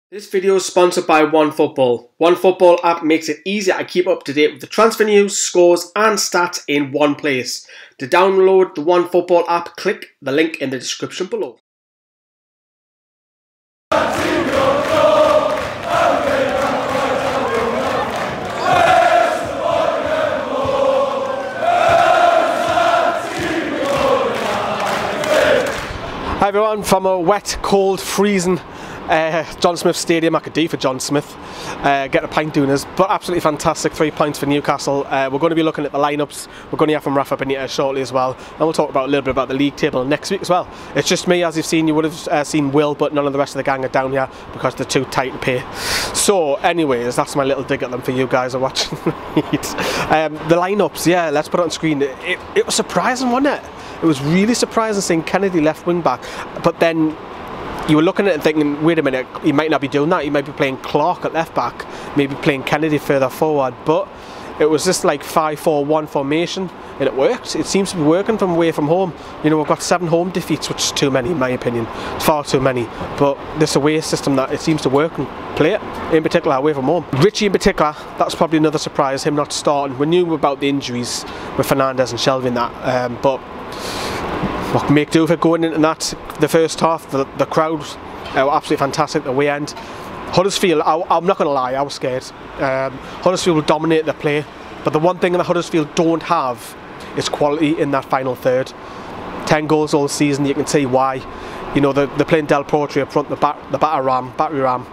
This video is sponsored by OneFootball. OneFootball app makes it easier to keep up to date with the transfer news, scores and stats in one place. To download the OneFootball app, click the link in the description below. Hi everyone, from a wet, cold, freezing John Smith Stadium. I could do for John Smith, get a pint doing this, but absolutely fantastic 3 points for Newcastle. We're going to be looking at the lineups. We're going to hear from Rafa Benitez shortly as well, and we'll talk about a little bit about the league table next week as well. It's just me, as you've seen. You would have seen Will, but none of the rest of the gang are down here because they're too tight to pay. So anyways, that's my little dig at them for you guys who are watching. The lineups, yeah, let's put it on screen. It was surprising, wasn't it? It was really surprising seeing Kennedy left wing back, but then you were looking at it and thinking, wait a minute, he might not be doing that. He might be playing Clark at left back, maybe playing Kennedy further forward. But it was just like 5-4-1 formation, and it worked. It seems to be working from away from home. You know, we've got 7 home defeats, which is too many in my opinion. It's far too many. But this away system, that it seems to work and play it, in particular away from home. Richie in particular, that's probably another surprise, him not starting. We knew about the injuries with Fernandez and Shelvey and that, but what make do of it going into that, the first half. The crowd were absolutely fantastic, the way end. Huddersfield, I'm not going to lie, I was scared. Huddersfield will dominate the play, but the one thing that Huddersfield don't have is quality in that final third. 10 goals all season, you can see why. You know, they're playing Del Potri up front, the battery ram,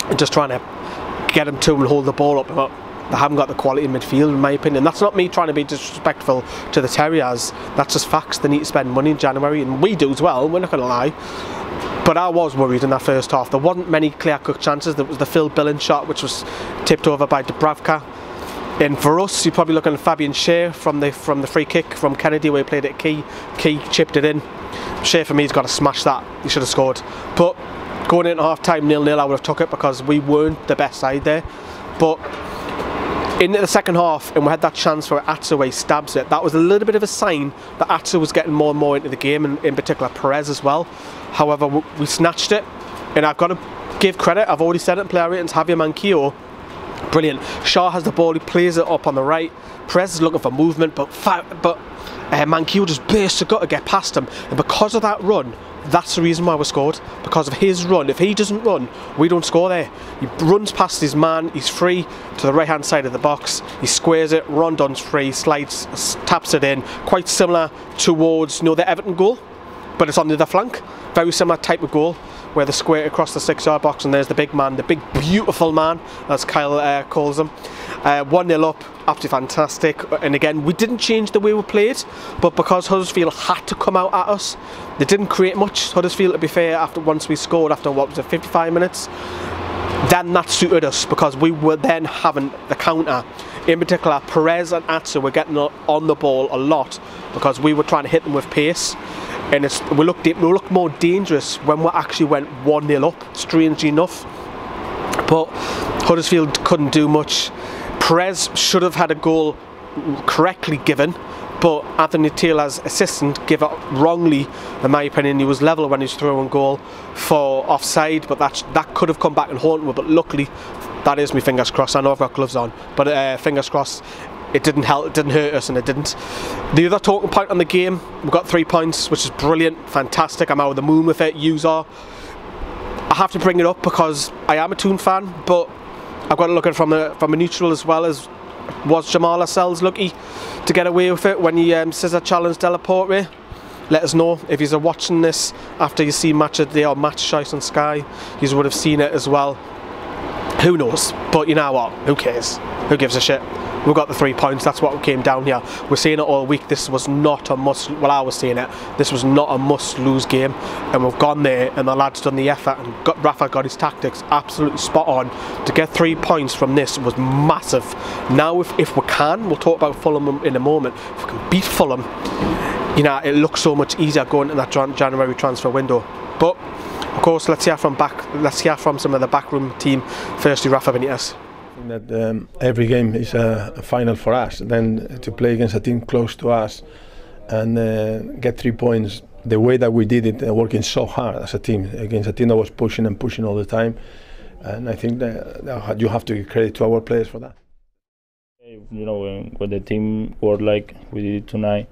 and just trying to get him to and hold the ball up. But they haven't got the quality in midfield, in my opinion. That's not me trying to be disrespectful to the Terriers. That's just facts. They need to spend money in January, and we do as well, we're not going to lie. But I was worried in that first half. There wasn't many clear-cut chances. There was the Phil Billings shot, which was tipped over by Dubravka. And for us, you're probably looking at Fabian Schär from the free kick from Kennedy, where he played it key chipped it in. Schär, for me, has got to smash that. He should have scored. But going into half-time 0-0, I would have took it because we weren't the best side there. But into the second half, and we had that chance for Atsu where he stabs it. That was a little bit of a sign that Atsu was getting more and more into the game, and in particular Perez as well. However, we snatched it, and I've got to give credit. I've already said it in player ratings. Javier Manquillo, brilliant. Shaw has the ball, he plays it up on the right. Perez is looking for movement, but Manquillo just bursts a gut to get past him, and because of that run, that's the reason why we scored. Because of his run. If he doesn't run, we don't score there. He runs past his man, he's free to the right hand side of the box, he squares it, Rondon's free, slides, taps it in. Quite similar towards, you know, the Everton goal, but it's on the other flank. Very similar type of goal, where they square across the 6-yard box, and there's the big man, the big beautiful man, as Kyle calls him. 1-0 up, absolutely fantastic. And again, we didn't change the way we played, but because Huddersfield had to come out at us, they didn't create much. Huddersfield, to be fair, once we scored after, what was it, 55 minutes, then that suited us because we were then having the counter. In particular, Perez and Atsu were getting on the ball a lot because we were trying to hit them with pace. And we looked more dangerous when we actually went 1-0 up, strangely enough. But Huddersfield couldn't do much. Perez should have had a goal correctly given, but Anthony Taylor's assistant gave it wrongly. In my opinion, he was level when he was throwing goal for offside, but that could have come back and haunted me. But luckily, that is me fingers crossed. I know I've got gloves on, but fingers crossed. It didn't help, it didn't hurt us, and it didn't. The other talking point on the game, we've got 3 points, which is brilliant, fantastic. I'm out of the moon with it, yous are. I have to bring it up because I am a Toon fan, but I've got to look at it from a neutral as well. As was Jamal Lascelles lucky to get away with it when he scissor challenged Del Potri? Let us know if you're watching this after you see Match of the Day or Match Choice on Sky. You would have seen it as well. Who knows? But you know what? Who cares? Who gives a shit? We've got the 3 points, that's what we came down here. We're saying it all week, this was not a must, well I was saying it, this was not a must lose game, and we've gone there and the lads done the effort, and Rafa got his tactics absolutely spot on. To get 3 points from this was massive. Now if we can, we'll talk about Fulham in a moment, if we can beat Fulham, you know, it looks so much easier going in that January transfer window. But of course, let's hear from some of the backroom team. Firstly, Rafa Benitez. That every game is a final for us. Then to play against a team close to us and get 3 points the way that we did it, working so hard as a team against a team that was pushing and pushing all the time, And I think that you have to give credit to our players for that. You know, when the team worked like we did tonight,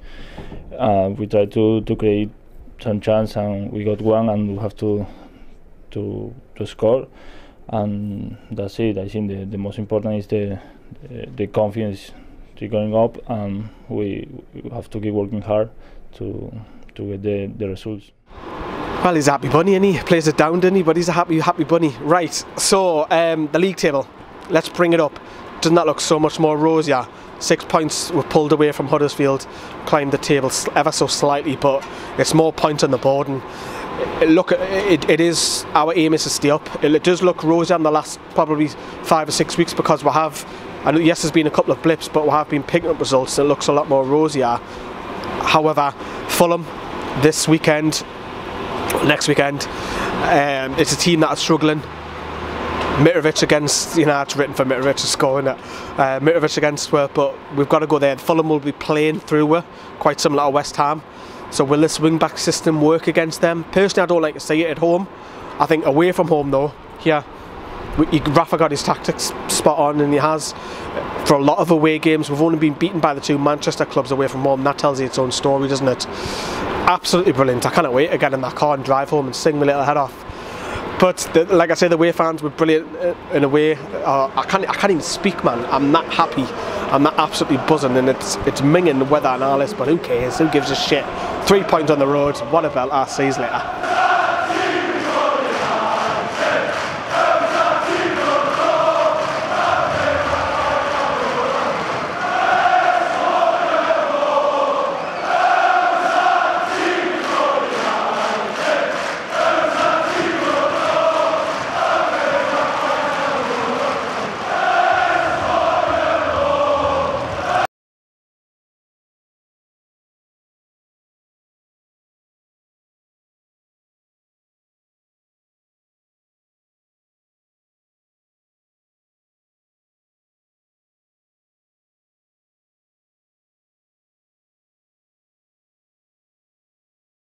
we tried to create some chance, and we got one, and we have to score, and that's it. I think the most important is the confidence to going up, and we have to keep working hard to get the results. Well, he's a happy bunny, and he plays it down, didn't he? But he's a happy bunny. Right, so the league table, let's bring it up. Doesn't that look so much more rosier? 6 points were pulled away from Huddersfield, climbed the table ever so slightly, but it's more points on the board. And it is, our aim is to stay up. It does look rosier in the last probably 5 or 6 weeks, because we have, and yes, there's been a couple of blips, but we have been picking up results. It looks a lot more rosier. However, Fulham this weekend, next weekend, it's a team that are struggling. Mitrovic against, you know, it's written for Mitrovic to score, isn't it? Mitrovic against her, but we've got to go there. Fulham will be playing through her, quite similar to West Ham. So will this wing-back system work against them? Personally, I don't like to see it at home. I think away from home, though, here, Rafa got his tactics spot on, and he has for a lot of away games. We've only been beaten by the 2 Manchester clubs away from home. That tells you its own story, doesn't it? Absolutely brilliant. I cannot wait to get in that car and drive home and sing my little head off. But like I say, the away fans were brilliant in a way. I can't even speak, man. I'm that happy. I'm that absolutely buzzing, and it's minging the weather and all this. But who cares? Who gives a shit? 3 points on the road. What a belt. I'll see you later.